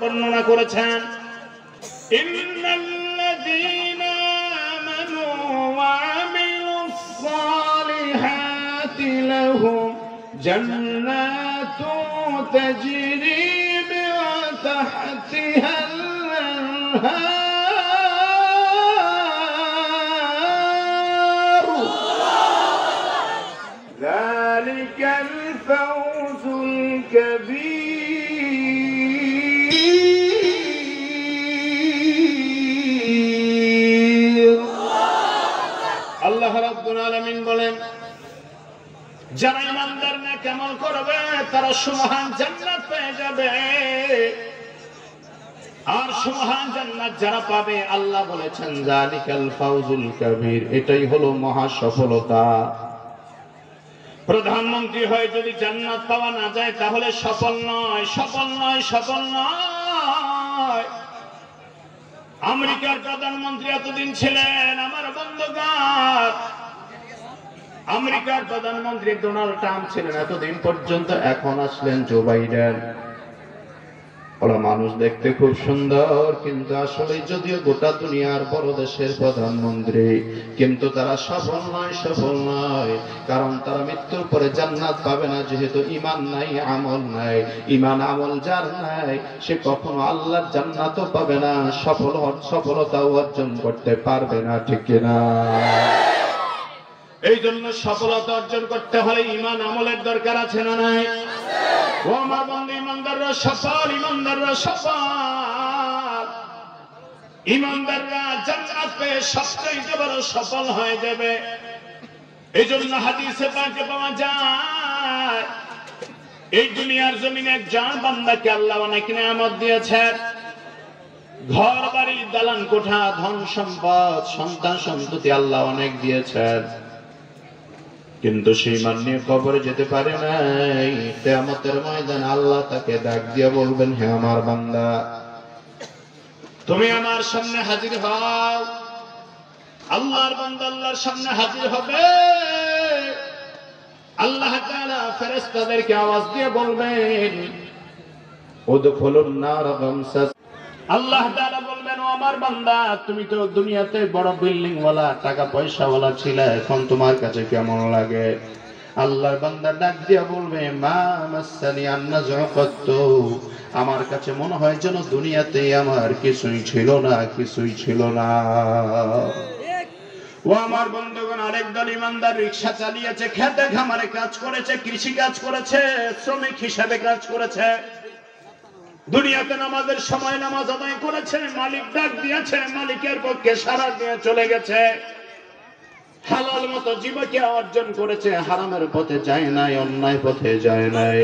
বর্ণনা করেছেন, ইন্নাল্লাযীনা আমানু ওয়া আমিলুস সালিহাতি লাহুম জান্নাতুন তাজরি মিন তাহতিহাল আনহার যালিকাল ফাওজুল কাবীর। আল্লাহ রাব্বুল আলামিন বলেন, যারা ইমানদার নেক আমল করবে তারা সুমহান জান্নাত পেয়ে যাবে। আর সুমহান জান্নাত যারা পাবে, আল্লাহ বলেছেন যালিকাল ফাওজুল কাবীর, এটাই হলো মহা সফলতা। প্রধানমন্ত্রী হয়ে যদি জান্নাত পাওয়া না যায় তাহলে সফল নয়, সফল নয়, সফল নয়। আমেরিকার প্রধানমন্ত্রী এতদিন ছিলেন আমার বন্ধুগণ, আমেরিকার প্রধানমন্ত্রী ডোনাল্ড ট্রাম্প ছিলেন এতদিন পর্যন্ত, এখন আসলেন জো বাইডেন। ওরা মানুষ দেখতে খুব সুন্দর, কিন্তু আসলে যদিও গোটা দুনিয়ার বড় দেশের প্রধানমন্ত্রী, কিন্তু তারা সফল নয়, সফল নয়। কারণ তারা মৃত্যুর পরে জান্নাত পাবে না, যেহেতু ঈমান নাই, আমল নাই। ঈমান আমল যার নাই, সে কখনো আল্লাহর জান্নাতও পাবে না, সফলতাও অর্জন করতে পারবে না, ঠিক কিনা? এই জন্য সফলতা অর্জন করতে হলে ঈমান আমলের দরকার আছে না নাই? ও আমার বন্ধু, ইমানদাররা সফল, ইমানদাররা সফল। ইমানদাররা জান্নাত পেয়ে সবচেয়ে বড় সফল হয়ে যাবে। এই জন্য হাদিসে পাকে পাওয়া যায়, এই দুনিয়ার জমিনে একজন বান্দাকে আল্লাহ অনেক নিয়ামত দিয়েছেন, ঘর বাড়ি, দালান কোঠা, ধন সম্পদ, সন্তান সন্ততি আল্লাহ অনেক দিয়েছেন, কিন্তু সেই মান নিয়ে কবরে যেতে পারে নাই। কিয়ামতের ময়দানে আল্লাহ তাকে ডাক দিয়ে বলবেন, হে আমার বান্দা, তুমি আমার সামনে হাজির হও। আল্লাহর বান্দা আল্লাহর সামনে হাজির হবে। আল্লাহ তাআলা ফেরেশতাদেরকে আওয়াজ দিয়ে বলবেন, উদখুলুন নার গামসা। আল্লাহ তাআলা বলবেন, ও আমার বান্দা, তুমি তো দুনিয়াতে বড় বিল্ডিং ওয়ালা, টাকা পয়সা ওয়ালা ছিলে, এখন তোমার কাছে কেমন লাগে? আল্লাহর বান্দা ডাক দিয়া বলবে, মা মাসানি আন্নাজুকাতু, আমার কাছে মনে হয় যেন দুনিয়াতে আমার কিছুই ছিল না, কিছুই ছিল না। ও আমার বন্ধুগণ, আরেক দল ইমানদার রিকশা চালিয়েছে, খেতে খামারে কাজ করেছে, কৃষি কাজ করেছে, শ্রমিক হিসেবে কাজ করেছে, দুনিয়াতে নামাজের সময় নামাজ আদায় করেছে, মালিক ডাক দিয়েছে, মালিকের পক্ষে সারা দিয়ে চলে গেছে, হালাল মতো জীবিকা অর্জন করেছে, হারামের পথে যায় নাই, অন্যায় পথে যায় নাই।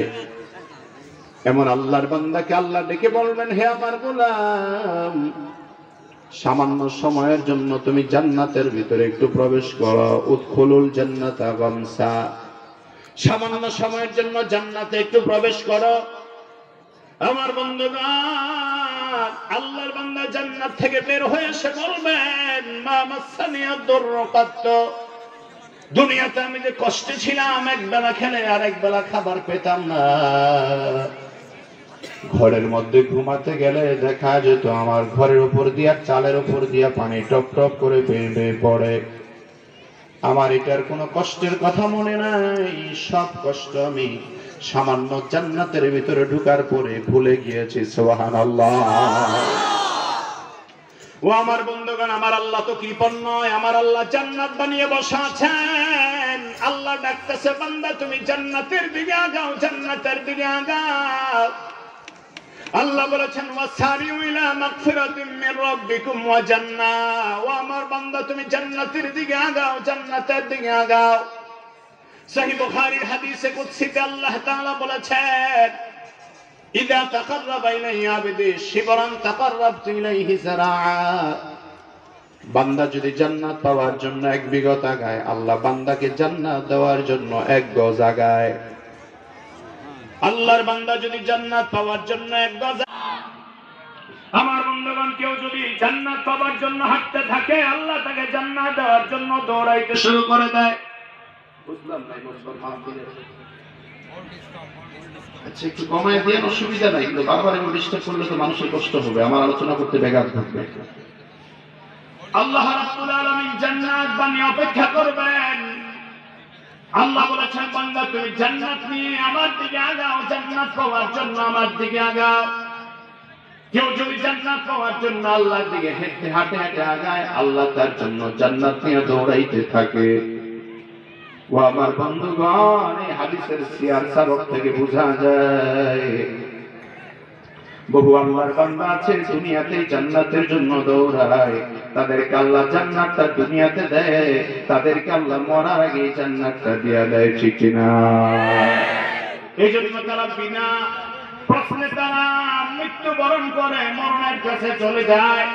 এমন আল্লাহর বান্দাকে আল্লাহ ডেকে বলবেন, হে আমার গোলাম, সামান্য সময়ের জন্য তুমি জান্নাতের ভিতরে একটু প্রবেশ করো। উদখুলুল জান্নাতা গামসা, সামান্য সময়ের জন্য জান্নাতে একটু প্রবেশ করো। আমার বন্ধুগণ, আল্লাহর বান্দা জান্নাত থেকে বের হয়ে এসে বলবেন, মা মাসানিয়াদ দুরকাত, দুনিয়াতে আমি যে কষ্টে ছিলাম, একবেলা খেলে আর একবেলা খাবার পেতাম না, ঘরের মধ্যে ঘুমাতে গেলে দেখা যেত আমার ঘরের উপর দিয়া, চালের উপর দিয়া পানি টপ টপ করে বেয়ে পড়ে। আমার এটার কোনো কষ্টের কথা মনে নাই, সব কষ্ট আমি সামান্য জান্নাতের ভিতরে ঢুকার পরে ভুলে গিয়েছি। সুবহানাল্লাহ। ও আমার বন্ধুগণ, আমার আল্লাহ তো কৃপণ নয়, আমার আল্লাহ জান্নাত বানিয়ে বসা আছেন। আল্লাহ ডাকতেছে, বান্দা তুমি জান্নাতের দিকে আগাও, জান্নাতের দিকে আগাও। আল্লাহ বলেছেন, ওয়াসারিউ ইলা মাগফিরাতিম মির রাব্বিকুম ওয়া জান্নাহ, ও আমার বান্দা তুমি জান্নাতের দিকে আগাও, জান্নাতের দিকে আগাও। সহিহ বুখারীর হাদিসে কুদসিতে আল্লাহ তাআলা বলেছেন, ইযা তাকাররাবা ইলাইয়া আবদি শিবরান তাকাররাবতু ইলাইহি যারাআ, বান্দা যদি জান্নাত পাওয়ার জন্য এক বিঘত আগায়, আল্লাহ বান্দাকে জান্নাত দেওয়ার জন্য এক গজ আগায়। আল্লাহর বান্দা যদি জান্নাত পাওয়ার জন্য এক গজ, আমার বন্ধুগণ, কেউ যদি জান্নাত পাওয়ার জন্য হাঁটতে থাকে, আল্লাহ তাকে জান্নাত দেওয়ার জন্য দৌড়াইতে শুরু করে দেয়। বুঝলাম না, আচ্ছা একটু কমায় দিয়ে অসুবিধা নাই, কিন্তু বারবার এমন ডিস্টার্ব করলে তো মানুষের কষ্ট হবে, আমার আলোচনা করতে ব্যাঘাত ঘটবে। আল্লাহ রাব্বুল আলামিন জান্নাত বানিয়ে অপেক্ষা করবেন। আল্লাহ বলেছেন বান্দা তুমি জান্নাত নিয়ে আমার দিকে আগাও, জান্নাত পাওয়ার জন্য আমার দিকে আগাও। কেউ যদি জান্নাত পাওয়ার জন্য আল্লাহর দিকে হেঁটে হাঁটে হাঁটে আগায়, আল্লাহ তার জন্য জান্নাত নিয়ে দৌড়াইতে থাকে। ও আমার বন্ধুগণ, এই হাদিসের সিয়ার সাবক থেকে বোঝা যায় বহু আল্লাহর বান্দা আছে দুনিয়াতে জান্নাতের জন্য দৌড়ায়, তাদেরকে আল্লাহ জান্নাতটা দুনিয়াতে দেয়, তাদেরকে আল্লাহ মরার আগে জান্নাতটা দিয়া দেয়, ঠিক কিনা? এই জন্য তারা বিনা প্রশ্নে তারা মৃত্যুবরণ করে মরণের কাছে চলে যায়।